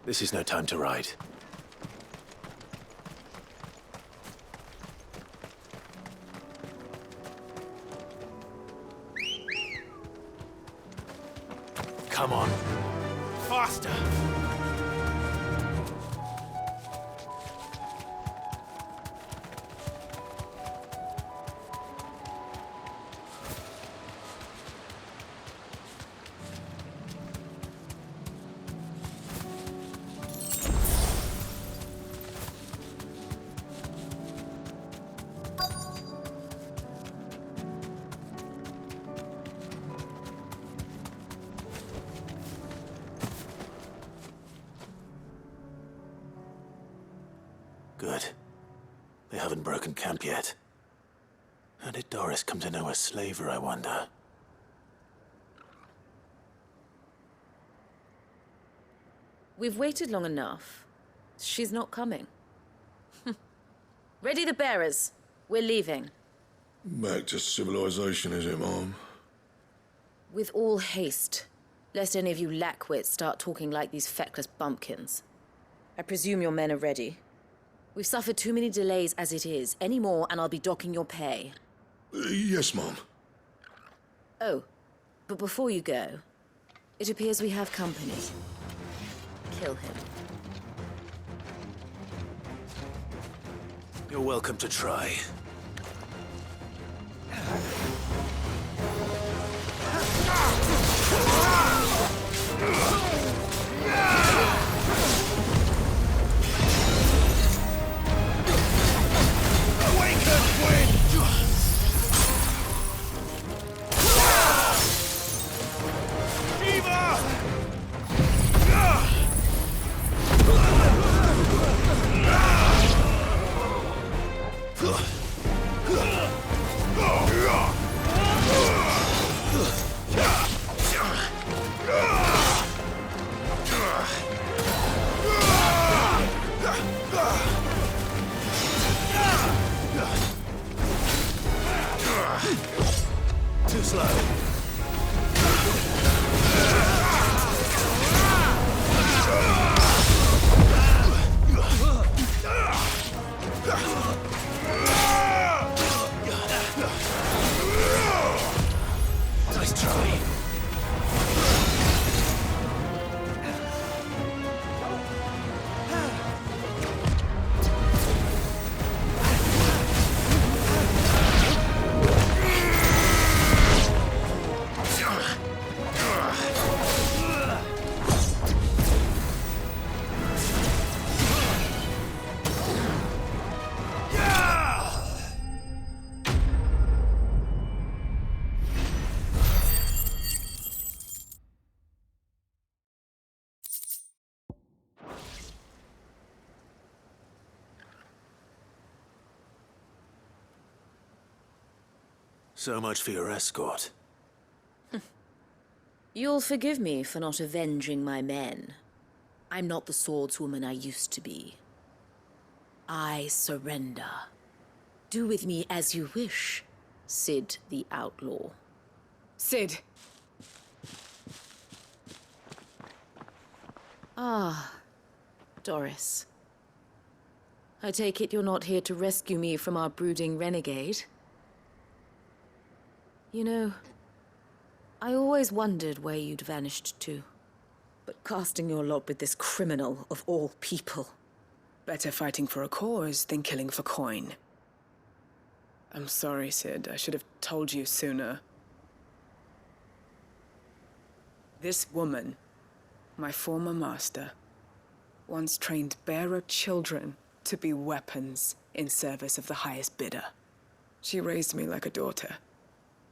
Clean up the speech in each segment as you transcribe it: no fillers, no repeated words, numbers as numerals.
This is no time to ride. Come on. Faster! Good. They haven't broken camp yet. How did Doris come to know a slaver, I wonder? We've waited long enough. She's not coming. Ready the bearers. We're leaving. Back to civilization, is it, Mom? With all haste, lest any of you lackwits start talking like these feckless bumpkins. I presume your men are ready. We've suffered too many delays as it is. Any more, and I'll be docking your pay. Yes, Mom. Oh, but before you go, it appears we have company. Kill him. You're welcome to try. Too slow. Nice try. So much for your escort. You'll forgive me for not avenging my men. I'm not the swordswoman I used to be. I surrender. Do with me as you wish, Sid the Outlaw. Sid. Ah, Doris. I take it you're not here to rescue me from our brooding renegade? You know, I always wondered where you'd vanished to. But casting your lot with this criminal of all people... Better fighting for a cause than killing for coin. I'm sorry, Sid. I should have told you sooner. This woman, my former master, once trained bearer children to be weapons in service of the highest bidder. She raised me like a daughter,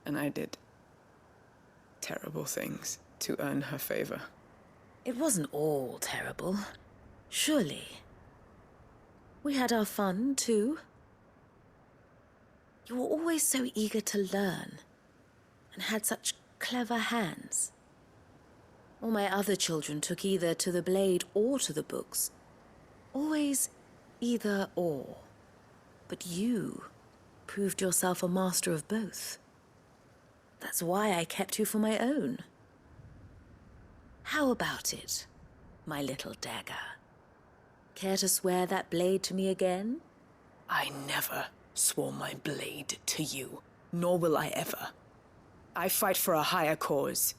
and I did terrible things to earn her favor. It wasn't all terrible, surely. We had our fun, too. You were always so eager to learn, and had such clever hands. All my other children took either to the blade or to the books. Always either or. But you proved yourself a master of both. That's why I kept you for my own. How about it? my little dagger. Care to swear that blade to me again? I never swore my blade to you, nor will I ever. I fight for a higher cause,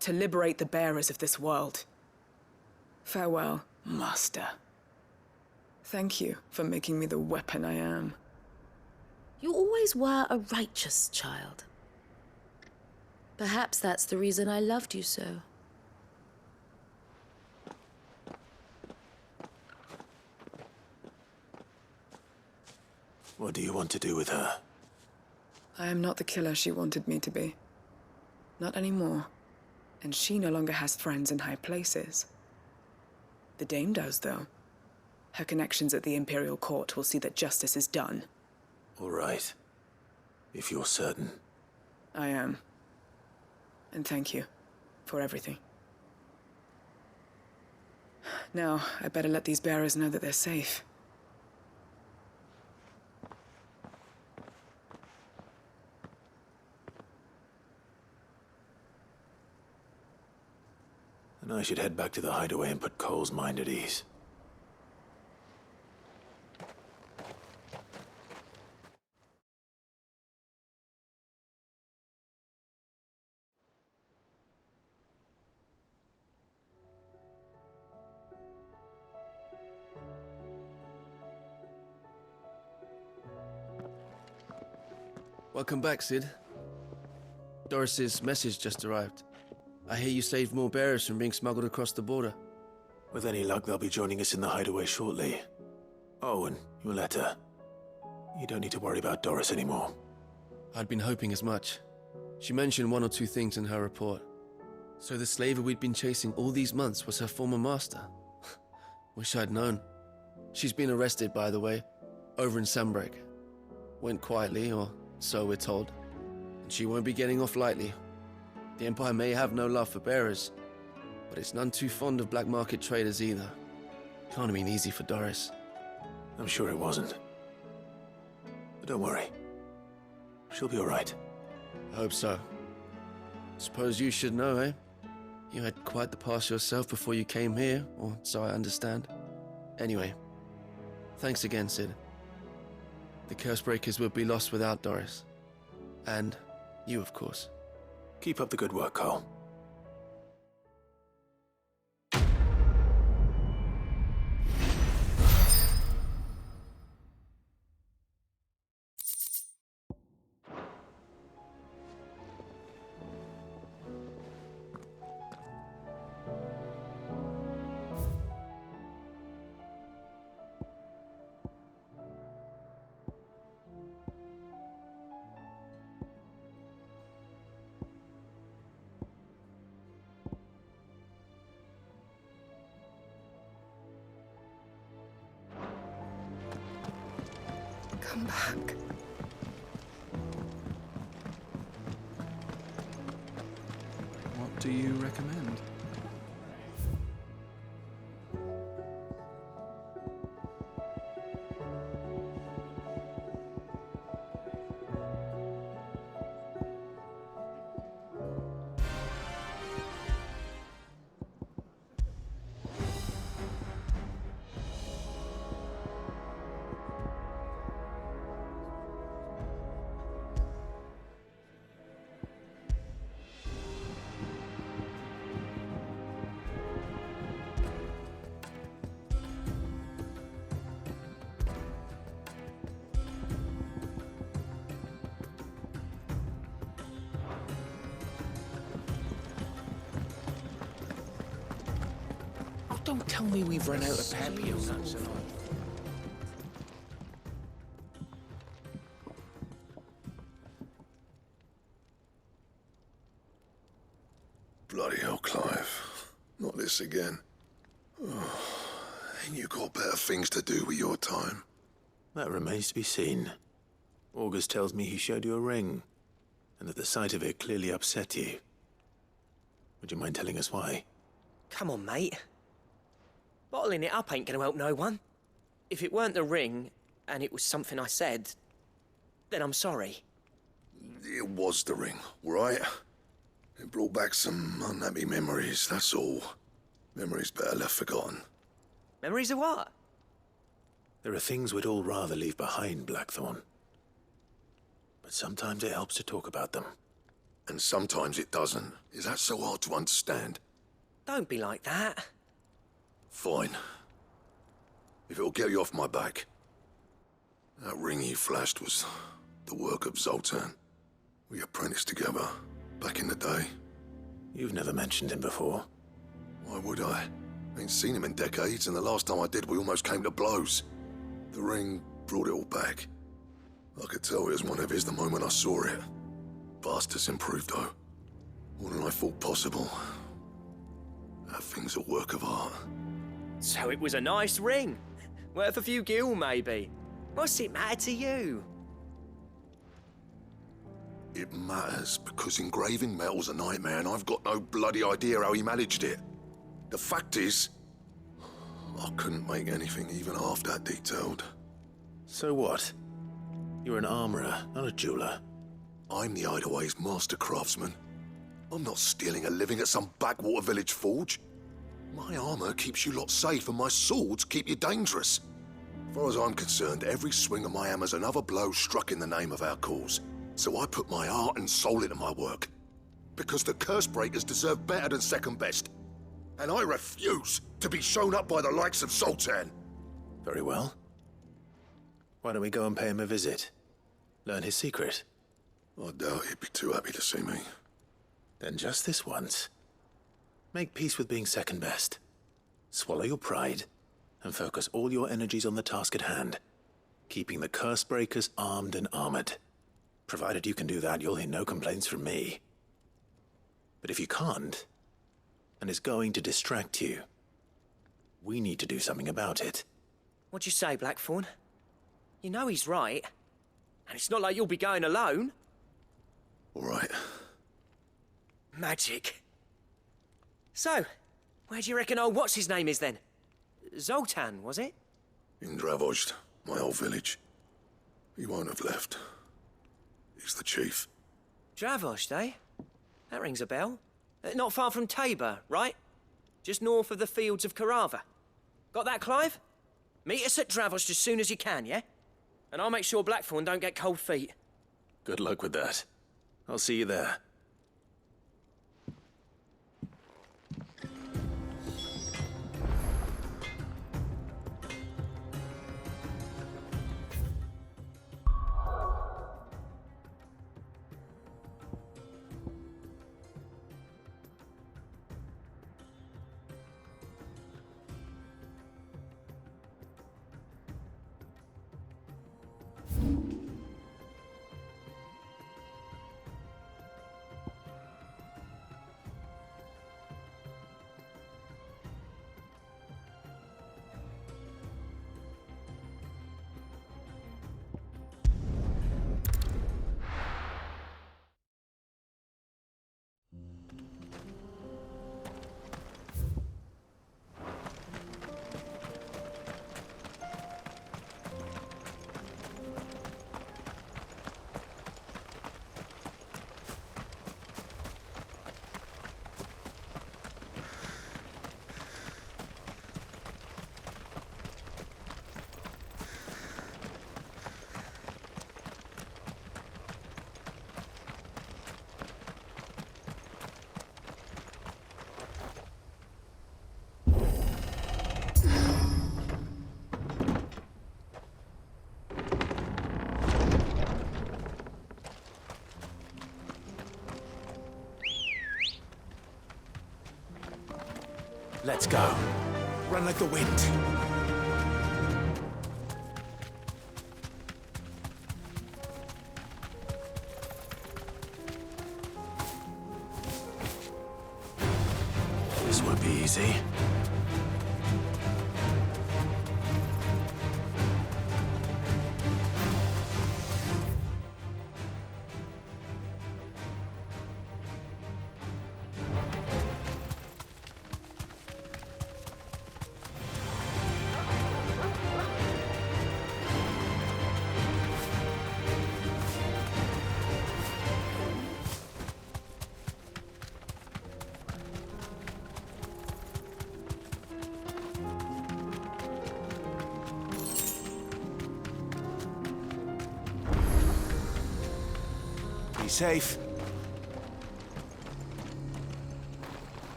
to liberate the bearers of this world. Farewell, Master. Thank you for making me the weapon I am. You always were a righteous child. Perhaps that's the reason I loved you so. What do you want to do with her? I am not the killer she wanted me to be. Not anymore. And she no longer has friends in high places. The Dame does, though. Her connections at the Imperial Court will see that justice is done. All right. If you're certain. I am. And thank you for everything. Now, I better let these bearers know that they're safe. And I should head back to the hideaway and put Cole's mind at ease. Welcome back, Sid. Doris's message just arrived. I hear you saved more bearers from being smuggled across the border. With any luck, they'll be joining us in the hideaway shortly. Oh, and your letter. You don't need to worry about Doris anymore. I'd been hoping as much. She mentioned one or two things in her report. So the slaver we'd been chasing all these months was her former master. Wish I'd known. She's been arrested, by the way, over in Sunbreak. Went quietly, or so we're told. And she won't be getting off lightly. The Empire may have no love for bearers, but it's none too fond of black market traders either. Can't have been easy for Doris. I'm sure it wasn't. But don't worry. She'll be all right. I hope so. Suppose you should know, eh? You had quite the past yourself before you came here, or so I understand. Anyway, thanks again, Sid. The Cursebreakers would be lost without Doris. And you, of course. Keep up the good work, Cole. Come back. What do you recommend? Don't tell me we've run out of peppy nuts and all. Bloody hell, Clive. Not this again. Oh, ain't you got better things to do with your time? That remains to be seen. August tells me he showed you a ring, and that the sight of it clearly upset you. Would you mind telling us why? Come on, mate. Bottling it up ain't gonna help no one. If it weren't the ring, and it was something I said, then I'm sorry. It was the ring, all right? It brought back some unhappy memories, that's all. Memories better left forgotten. Memories of what? There are things we'd all rather leave behind, Blackthorn. But sometimes it helps to talk about them. And sometimes it doesn't. Is that so hard to understand? Don't be like that. Fine. If it'll get you off my back. That ring you flashed was the work of Zoltan. We apprenticed together, back in the day. You've never mentioned him before. Why would I? Ain't seen him in decades, and the last time I did, we almost came to blows. The ring brought it all back. I could tell it was one of his the moment I saw it. Bastard's improved, though. More than I thought possible. That thing's a work of art. So it was a nice ring. Worth a few gil, maybe. What's it matter to you? It matters because engraving metal's a nightmare, and I've got no bloody idea how he managed it. The fact is, I couldn't make anything even half that detailed. So what? You're an armorer, not a jeweler. I'm the Hideaway's master craftsman. I'm not stealing a living at some backwater village forge. My armor keeps you lot safe, and my swords keep you dangerous. As far as I'm concerned, every swing of my hammer's another blow struck in the name of our cause. So I put my heart and soul into my work. Because the curse breakers deserve better than second best. And I refuse to be shown up by the likes of Zoltan. Very well. Why don't we go and pay him a visit? Learn his secret. I doubt he'd be too happy to see me. Then just this once. Make peace with being second best. Swallow your pride, and focus all your energies on the task at hand. Keeping the curse breakers armed and armored. Provided you can do that, you'll hear no complaints from me. But if you can't, and it's going to distract you, we need to do something about it. What'd you say, Blackthorn? You know he's right. And it's not like you'll be going alone. All right. Magic. So, where do you reckon old what's-his-name is then? Zoltan, was it? In Dravozd, my old village. He won't have left. He's the chief. Dravozd, eh? That rings a bell. Not far from Tabor, right? Just north of the fields of Carava. Got that, Clive? Meet us at Dravozd as soon as you can, yeah? And I'll make sure Blackthorn don't get cold feet. Good luck with that. I'll see you there. Let's go. Run like the wind. This won't be easy. safe.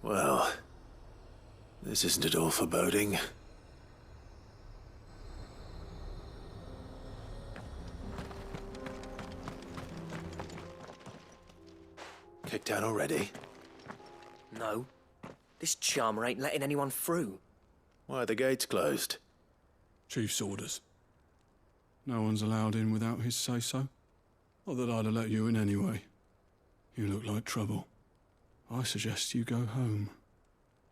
Well, this isn't at all foreboding. Kicked out already? No. This charmer ain't letting anyone through. Why are the gates closed? Chief's orders. No one's allowed in without his say-so. Not that I'd have let you in anyway. You look like trouble. I suggest you go home.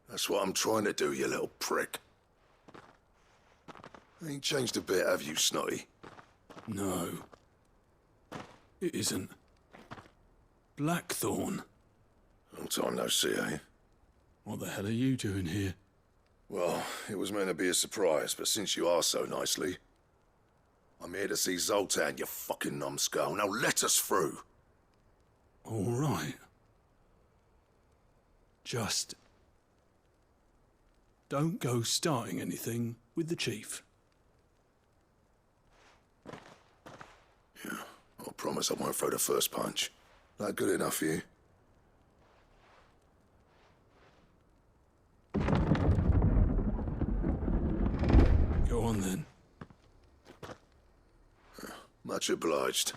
That's what I'm trying to do, you little prick. Ain't changed a bit, have you, Snotty? No. It isn't. Blackthorn. Long time no see, eh? What the hell are you doing here? Well, it was meant to be a surprise, but since you are so nicely, I'm here to see Zoltan, you fucking numbskull. Now let us through. All right. Just don't go starting anything with the chief. Yeah, I promise I won't throw the first punch. That good enough for you? Go on then. Much obliged.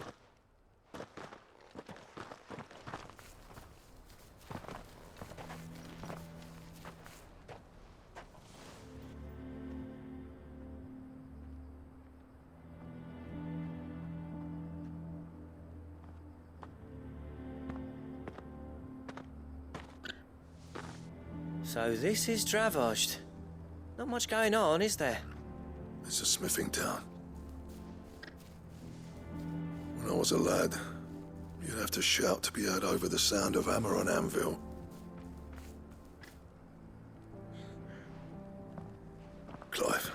So this is Dravosht. Not much going on, is there? It's a smithing town. When I was a lad, you'd have to shout to be heard over the sound of hammer on anvil. Clive,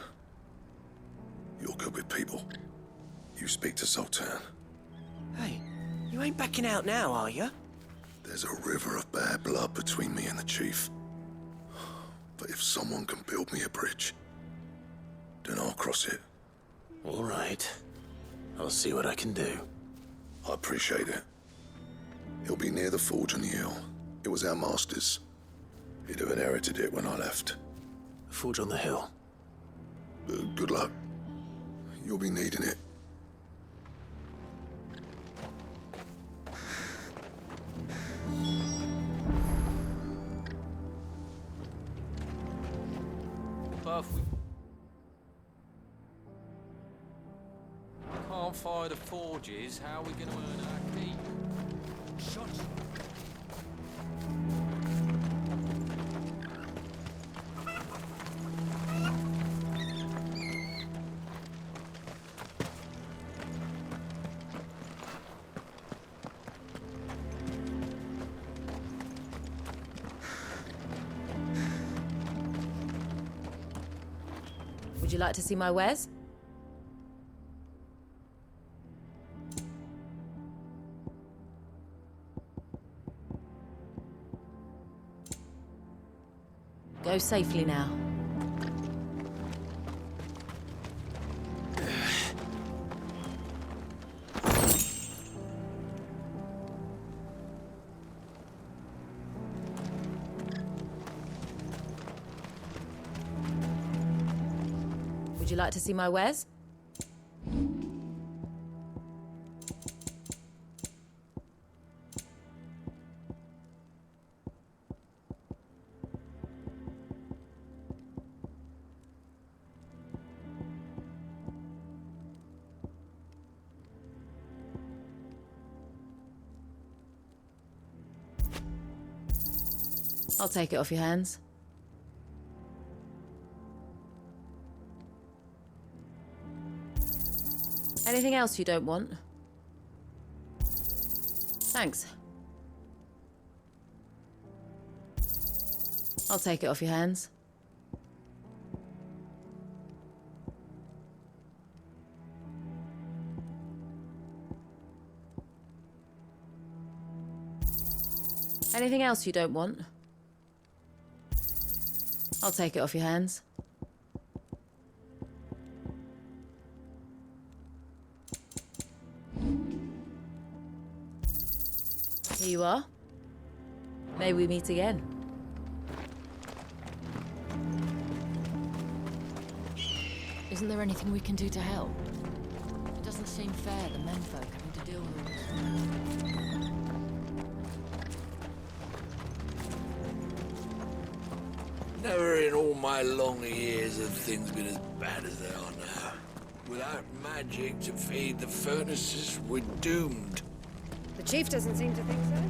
you're good with people. You speak to Sultan. Hey, you ain't backing out now, are you? There's a river of bad blood between me and the chief. But if someone can build me a bridge, then I'll cross it. All right. I'll see what I can do. I appreciate it. It'll be near the forge on the hill. It was our master's. He'd have inherited it when I left. Forge on the hill. Good luck. You'll be needing it. Can't fire the forges, how are we going to earn our keep? Shots. Would you like to see my wares? Go safely now. Would you like to see my wares? I'll take it off your hands. Anything else you don't want? Thanks. I'll take it off your hands. Anything else you don't want? I'll take it off your hands. Here you are. May we meet again. Isn't there anything we can do to help? It doesn't seem fair, the menfolk having to deal with all this. Never in all my long years have things been as bad as they are now. Without magic to feed the furnaces, we're doomed. The chief doesn't seem to think so.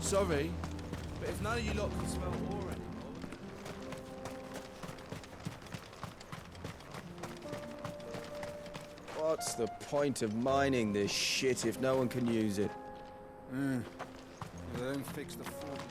Sorry, but if none of you lot can smell ore anymore... What's the point of mining this shit if no one can use it? They don't fix the forges.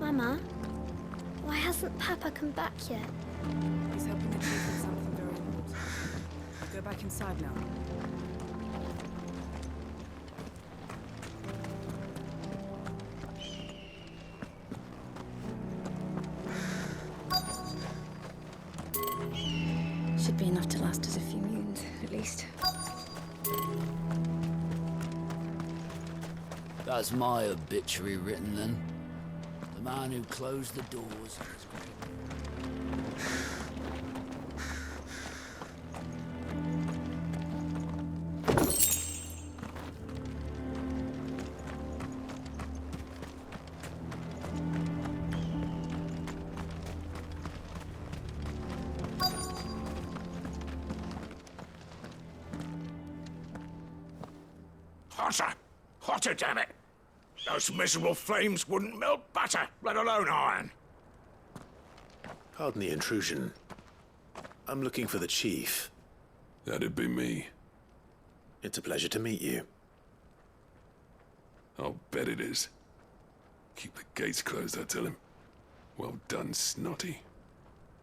Mama, why hasn't Papa come back yet? He's helping the chief with something very important. Go back inside now. Should be enough to last us a few moons, at least. That's my obituary written then. The man who closed the doors. Hotter! Hotter, damn it! Those miserable flames wouldn't melt butter, let alone iron. Pardon the intrusion. I'm looking for the chief. That'd be me. It's a pleasure to meet you. I'll bet it is. Keep the gates closed, I tell him. Well done, Snotty.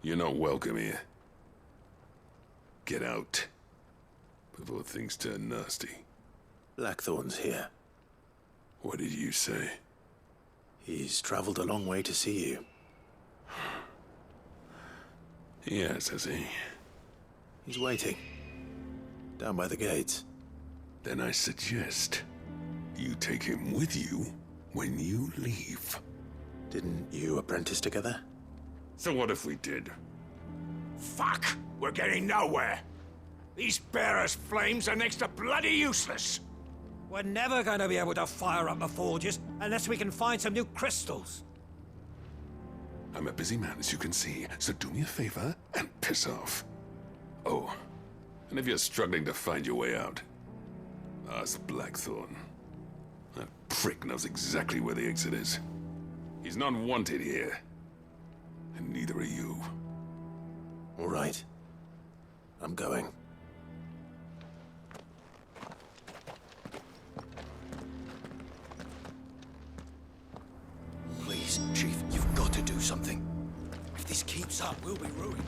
You're not welcome here. Get out. Before things turn nasty. Blackthorn's here. What did you say? He's traveled a long way to see you. Yes, has he? He's waiting. Down by the gates. Then I suggest you take him with you when you leave. Didn't you apprentice together? So what if we did? Fuck! We're getting nowhere! These bearers' flames are next to bloody useless! We're never going to be able to fire up the forges unless we can find some new crystals. I'm a busy man, as you can see, so do me a favor and piss off. Oh, and if you're struggling to find your way out, ask Blackthorn. That prick knows exactly where the exit is. He's not wanted here, and neither are you. All right. I'm going. Please, Chief, you've got to do something. If this keeps up, we'll be ruined.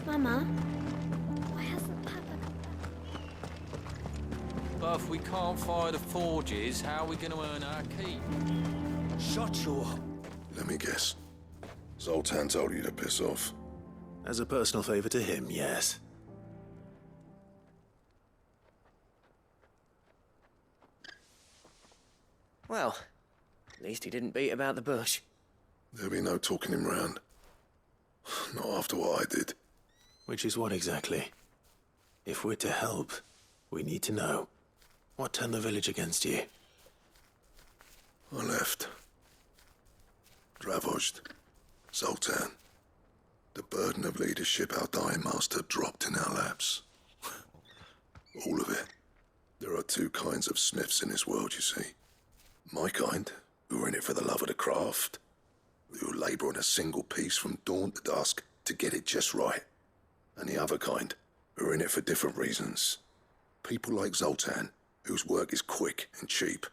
Mama, why hasn't Papa come back? But if we can't fire the forges, how are we going to earn our keep? Shut your... Let me guess. Zoltan told you to piss off. As a personal favor to him, yes. Well, at least he didn't beat about the bush. There'll be no talking him round. Not after what I did. Which is what exactly? If we're to help, we need to know. What turned the village against you? I left. Dravozd. Zoltan. The burden of leadership our dying master dropped in our laps. All of it. There are two kinds of smiths in this world, you see. My kind, who are in it for the love of the craft, who labour on a single piece from dawn to dusk to get it just right. And the other kind, who are in it for different reasons. People like Zoltan, whose work is quick and cheap.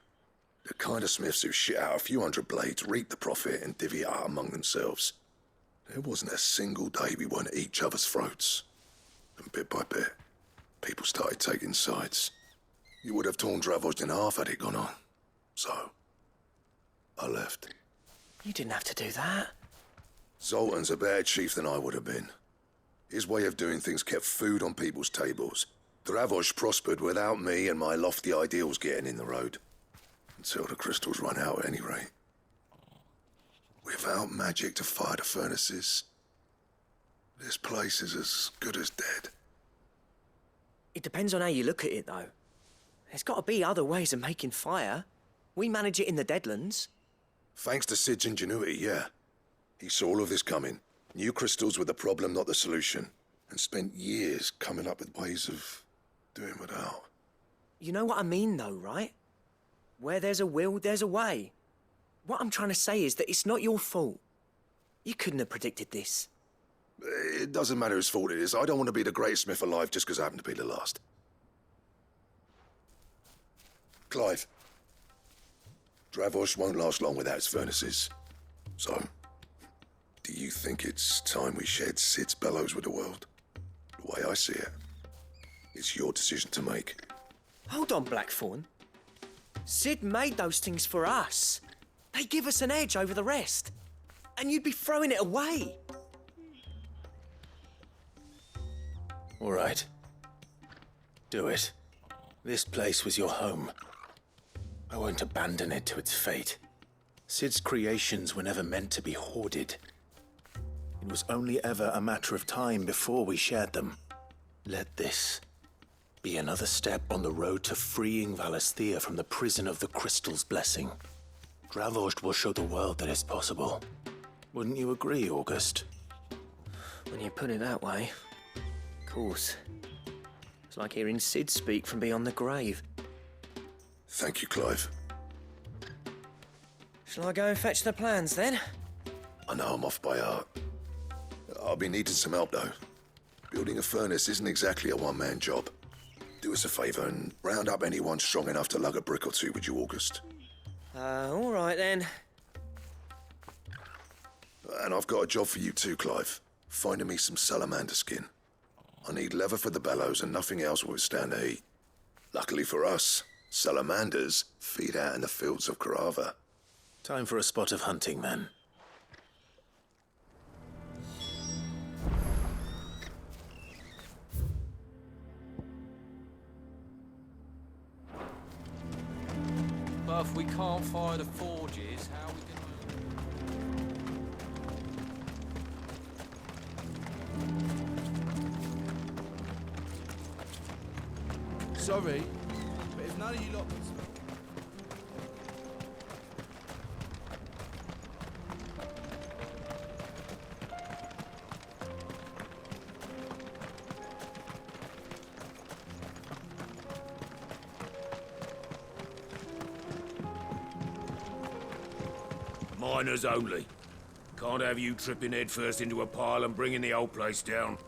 The kind of smiths who shit out a few hundred blades, reap the profit, and divvy it out among themselves. There wasn't a single day we weren't at each other's throats. And bit by bit, people started taking sides. You would have torn Dravozd in half had it gone on. So, I left. You didn't have to do that. Zoltan's a better chief than I would have been. His way of doing things kept food on people's tables. Dravozd prospered without me and my lofty ideals getting in the road. Until the crystals run out at any rate. Without magic to fire the furnaces, this place is as good as dead. It depends on how you look at it, though. There's got to be other ways of making fire. We manage it in the Deadlands. Thanks to Sid's ingenuity, yeah. He saw all of this coming. Knew crystals were the problem, not the solution. And spent years coming up with ways of doing without. You know what I mean, though, right? Where there's a will, there's a way. What I'm trying to say is that it's not your fault. You couldn't have predicted this. It doesn't matter whose fault it is. I don't want to be the greatest smith alive just because I happen to be the last. Clive. Dravozd won't last long without its furnaces. So, do you think it's time we shared Sid's bellows with the world? The way I see it, it's your decision to make. Hold on, Blackthorn. Sid made those things for us. They give us an edge over the rest. And you'd be throwing it away. All right. Do it. This place was your home. I won't abandon it to its fate. Sid's creations were never meant to be hoarded. It was only ever a matter of time before we shared them. Let this be another step on the road to freeing Valisthea from the prison of the Crystal's blessing. Dravozd will show the world that it's possible. Wouldn't you agree, August? When you put it that way, of course. It's like hearing Sid speak from beyond the grave. Thank you, Clive. Shall I go and fetch the plans, then? I know I'm off by heart. I'll be needing some help, though. Building a furnace isn't exactly a one-man job. Do us a favour and round up anyone strong enough to lug a brick or two with you, August. All right, then. And I've got a job for you too, Clive. Finding me some salamander skin. I need leather for the bellows and nothing else will withstand the heat. Luckily for us, salamanders feed out in the fields of Carava. Time for a spot of hunting, then. But if we can't fire the forges, how are we gonna... Sorry, but if none of you lot... Miners only. Can't have you tripping headfirst into a pile and bringing the whole place down.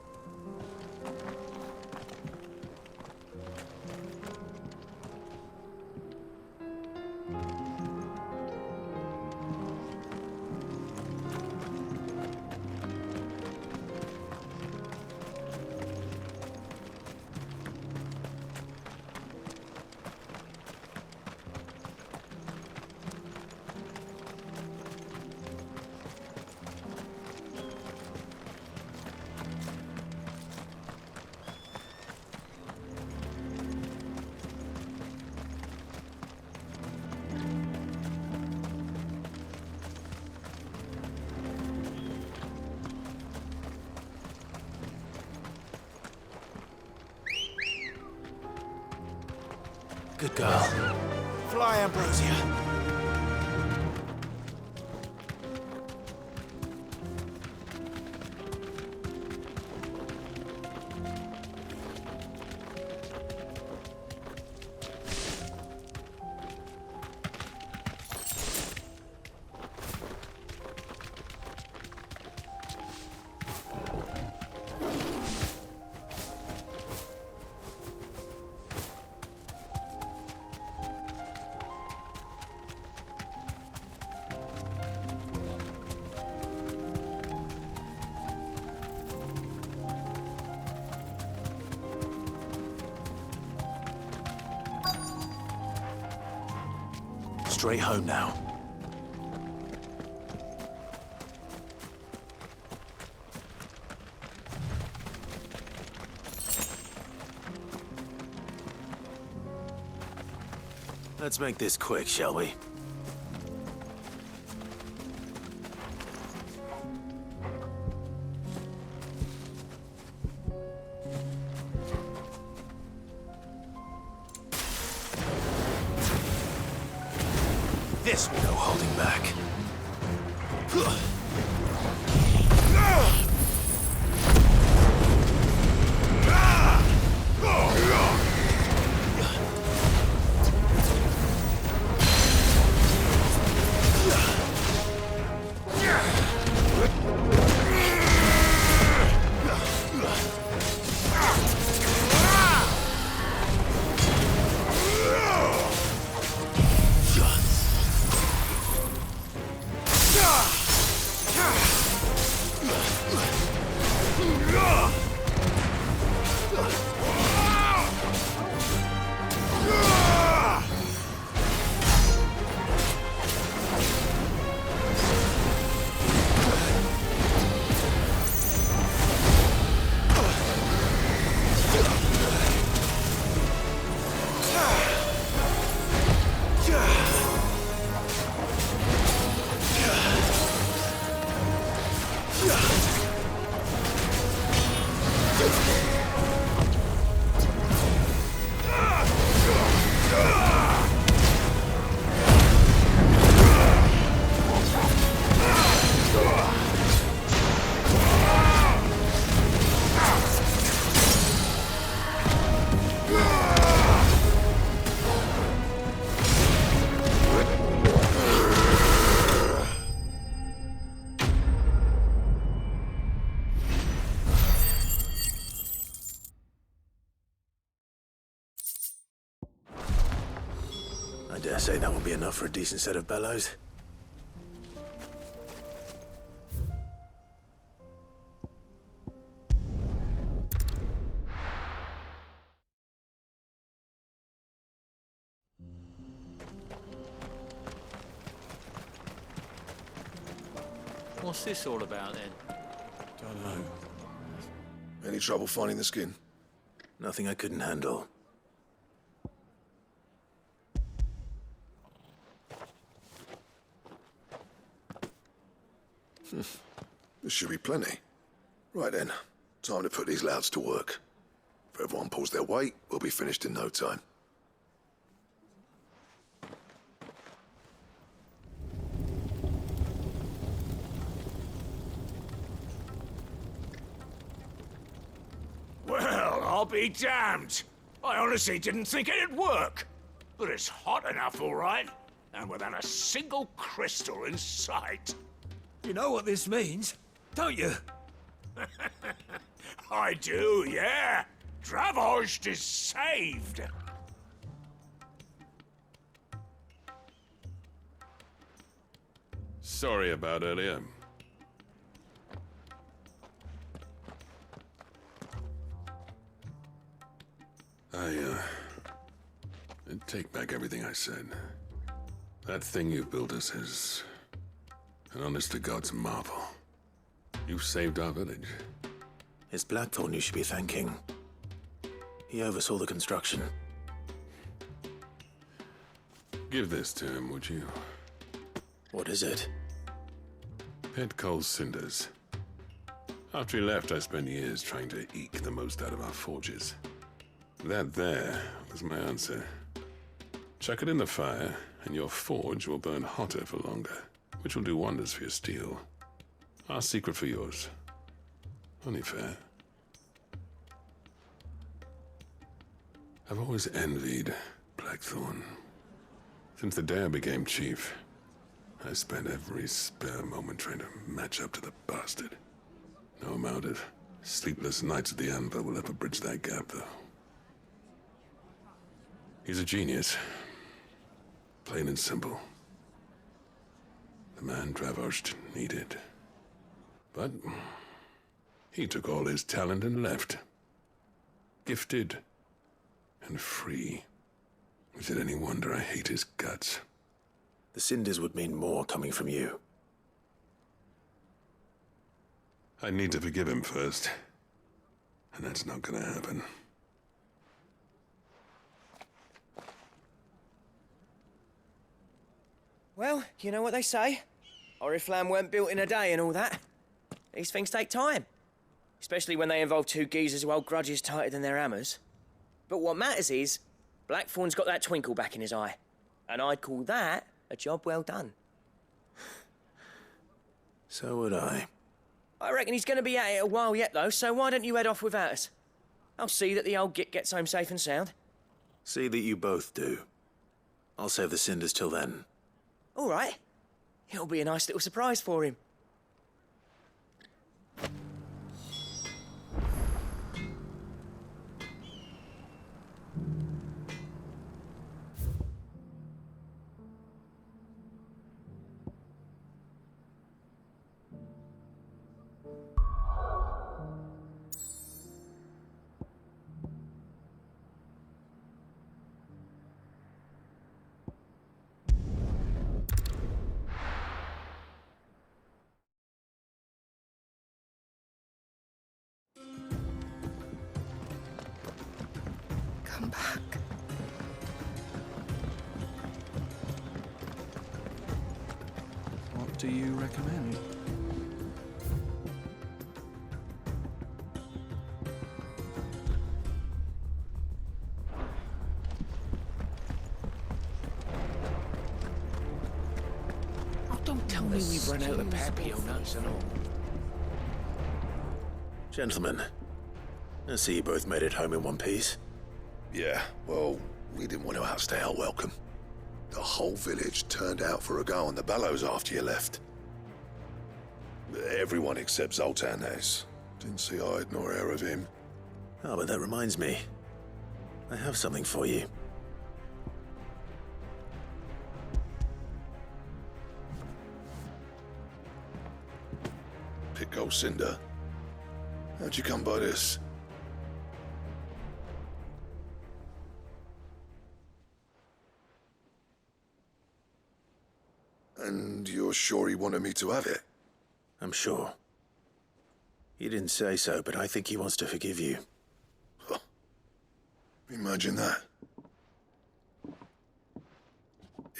Good girl. Fly, Ambrosia. Straight home now. Let's make this quick, shall we? This will no holding back. I dare say that will be enough for a decent set of bellows. What's this all about then? Don't know. Any trouble finding the skin? Nothing I couldn't handle. This should be plenty. Right then, time to put these louds to work. If everyone pulls their weight, we'll be finished in no time. Well, I'll be damned. I honestly didn't think it'd work. But it's hot enough, all right. And without a single crystal in sight. You know what this means, don't you? I do, yeah. Dravost is saved. Sorry about earlier. I'd take back everything I said. That thing you built us is an honest-to-God's marvel. You've saved our village. It's Blackthorn you should be thanking. He oversaw the construction. Give this to him, would you? What is it? Pet Cole's cinders. After he left, I spent years trying to eke the most out of our forges. That there was my answer. Chuck it in the fire, and your forge will burn hotter for longer, which will do wonders for your steel. Our secret for yours. Only fair. I've always envied Blackthorn. Since the day I became chief, I spent every spare moment trying to match up to the bastard. No amount of sleepless nights at the Anvil will ever bridge that gap, though. He's a genius. Plain and simple. The man Dravost needed. But he took all his talent and left. Gifted and free. Is it any wonder I hate his guts? The cinders would mean more coming from you. I need to forgive him first. And that's not gonna happen. Well, you know what they say. Oriflamme weren't built in a day and all that. These things take time. Especially when they involve two geezers who hold grudges tighter than their hammers. But what matters is, Blackthorn's got that twinkle back in his eye. And I'd call that a job well done. So would I. I reckon he's going to be at it a while yet, though, so why don't you head off without us? I'll see that the old git gets home safe and sound. See that you both do. I'll save the cinders till then. All right. It'll be a nice little surprise for him. Come back. What do you recommend? Oh, don't tell me we've run out of papio nuts and all. Gentlemen, I see you both made it home in one piece. Yeah, well, we didn't want to outstay our welcome. The whole village turned out for a go on the bellows after you left. Everyone except Zoltan has. Didn't see hide nor hair of him. Oh, but that reminds me. I have something for you. Pico Cinder. How'd you come by this? And you're sure he wanted me to have it? I'm sure. He didn't say so, but I think he wants to forgive you. Huh. Imagine that.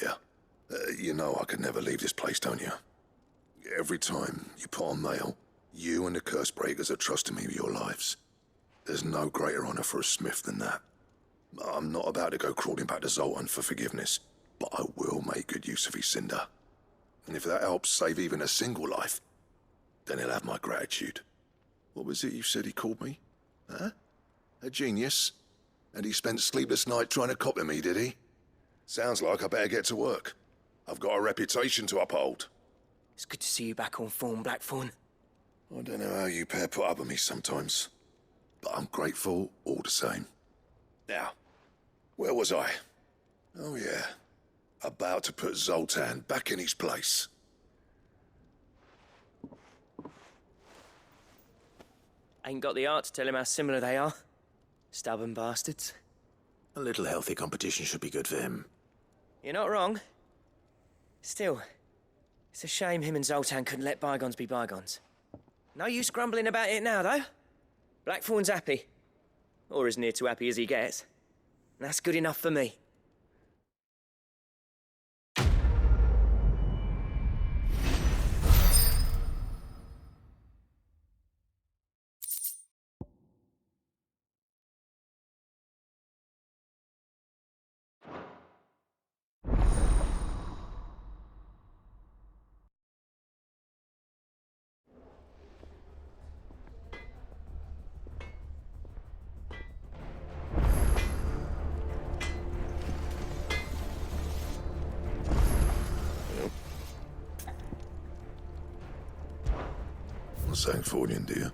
Yeah. You know I could never leave this place, don't you? Every time you put on mail, you and the curse breakers are trusting me with your lives. There's no greater honor for a smith than that. I'm not about to go crawling back to Zoltan for forgiveness, but I will make good use of his cinder. And if that helps save even a single life, then he'll have my gratitude. What was it you said he called me? Huh? A genius? And he spent sleepless night trying to copy me, did he? Sounds like I better get to work. I've got a reputation to uphold. It's good to see you back on form, Blackthorn. I don't know how you pair put up with me sometimes, but I'm grateful all the same. Now, where was I? Oh yeah, about to put Zoltan back in his place. Ain't got the art to tell him how similar they are. Stubborn bastards. A little healthy competition should be good for him. You're not wrong. Still, it's a shame him and Zoltan couldn't let bygones be bygones. No use grumbling about it now, though. Blackthorn's happy. Or as near to happy as he gets. That's good enough for me. St. Fornian, do you?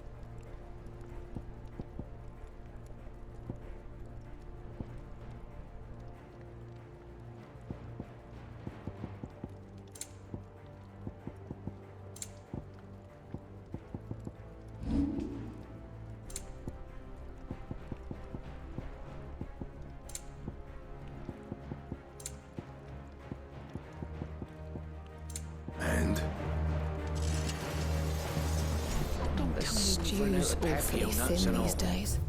And? The stew's awfully thin these days.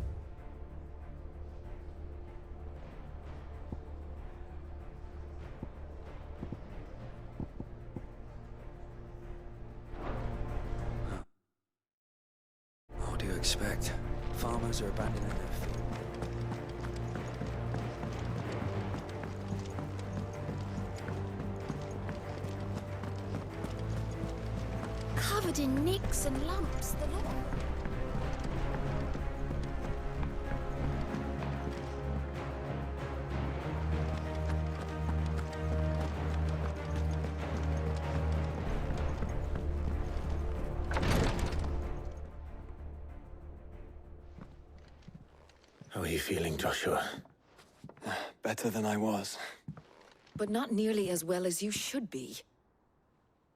What do you expect? Farmers are abandoning their field. Covered in nicks and lumps, the lot. How are you feeling, Joshua? Better than I was. But not nearly as well as you should be.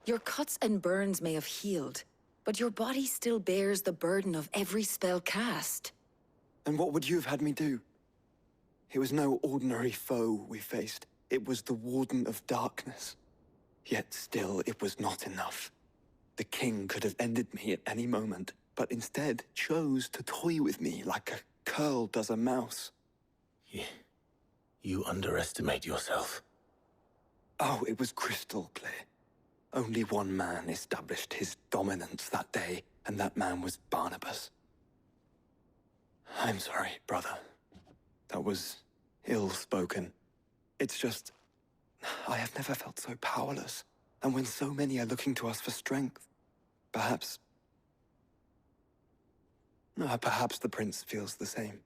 Your cuts and burns may have healed, but your body still bears the burden of every spell cast. And what would you have had me do? It was no ordinary foe we faced. It was the Warden of Darkness. Yet still, it was not enough. The king could have ended me at any moment, but instead chose to toy with me like a curl does a mouse. You underestimate yourself. Oh, it was crystal clear. Only one man established his dominance that day, and that man was Barnabas. I'm sorry, brother. That was ill-spoken. It's just, I have never felt so powerless. And when so many are looking to us for strength, perhaps the prince feels the same.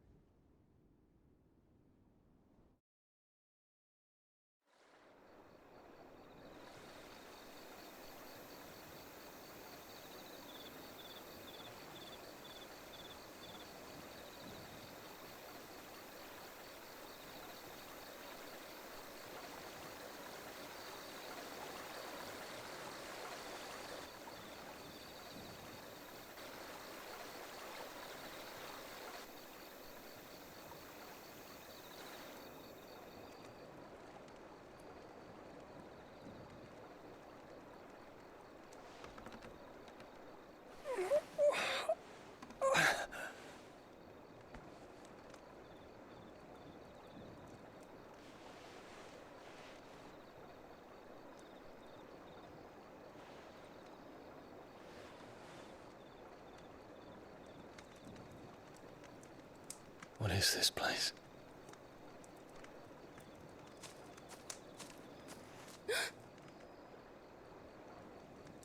What is this place?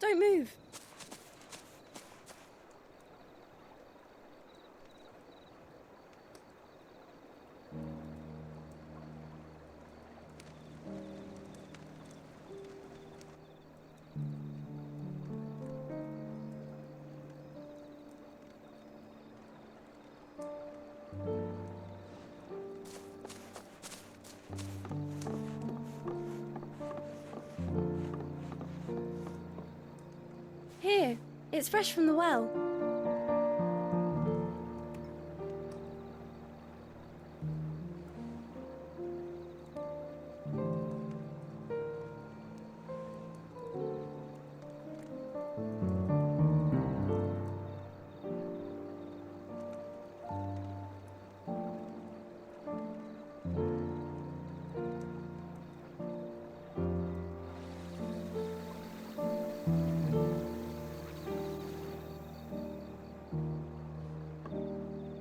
Don't move. Here, it's fresh from the well.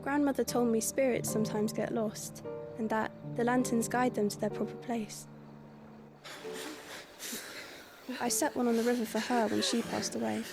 Grandmother told me spirits sometimes get lost, and that the lanterns guide them to their proper place. I set one on the river for her when she passed away.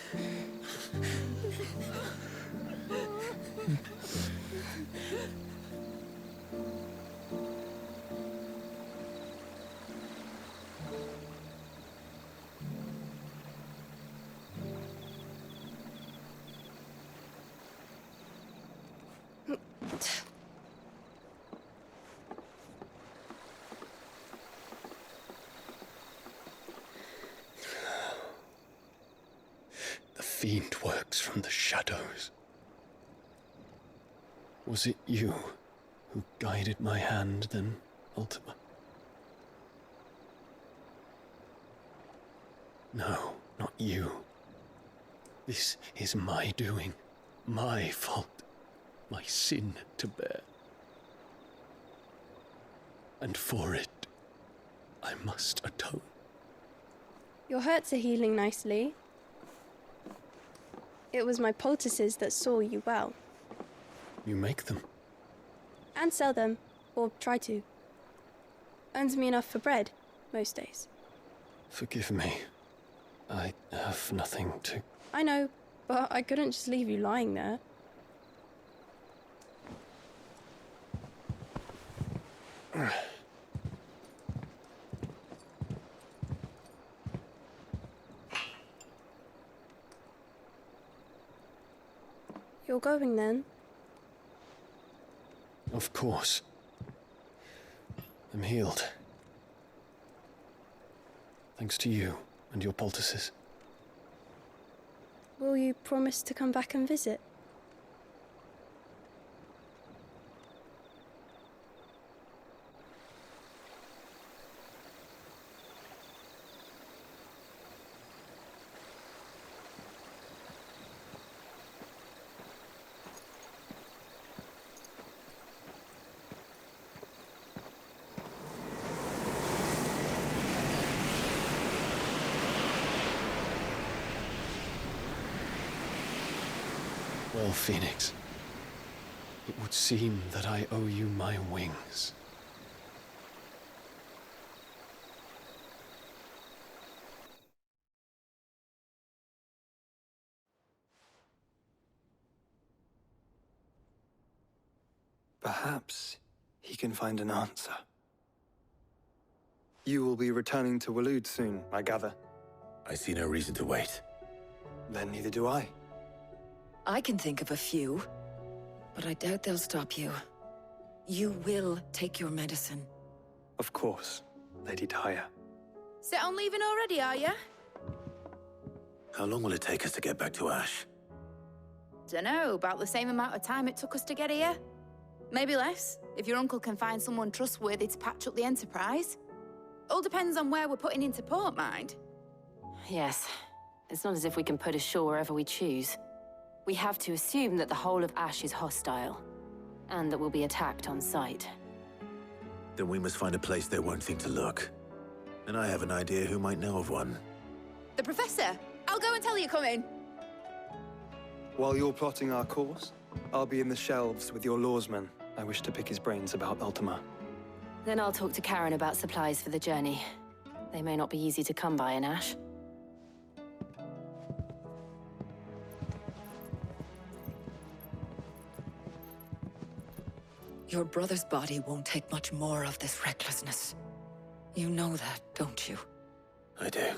fiend works from the shadows. Was it you who guided my hand then, Ultima? No, not you. This is my doing, my fault, my sin to bear. And for it, I must atone. Your hurts are healing nicely. It was my poultices that saw you well. You make them? And sell them, or try to. Earns me enough for bread, most days. Forgive me. I have nothing to... I know, but I couldn't just leave you lying there. You're going then? Of course. I'm healed. Thanks to you and your poultices. Will you promise to come back and visit? Well, Phoenix, it would seem that I owe you my wings. Perhaps he can find an answer. You will be returning to Waloed soon, I gather. I see no reason to wait. Then neither do I. I can think of a few, but I doubt they'll stop you. You will take your medicine. Of course, Lady Daya. Set on leaving already, are you? How long will it take us to get back to Ash? Dunno, about the same amount of time it took us to get here. Maybe less, if your uncle can find someone trustworthy to patch up the Enterprise. All depends on where we're putting into port, mind. Yes. It's not as if we can put ashore wherever we choose. We have to assume that the whole of Ash is hostile, and that we'll be attacked on sight. Then we must find a place they won't think to look. And I have an idea who might know of one. The Professor! I'll go and tell you coming. While you're plotting our course, I'll be in the shelves with your lawsman. I wish to pick his brains about Ultima. Then I'll talk to Karen about supplies for the journey. They may not be easy to come by in Ash. Your brother's body won't take much more of this recklessness. You know that, don't you? I do.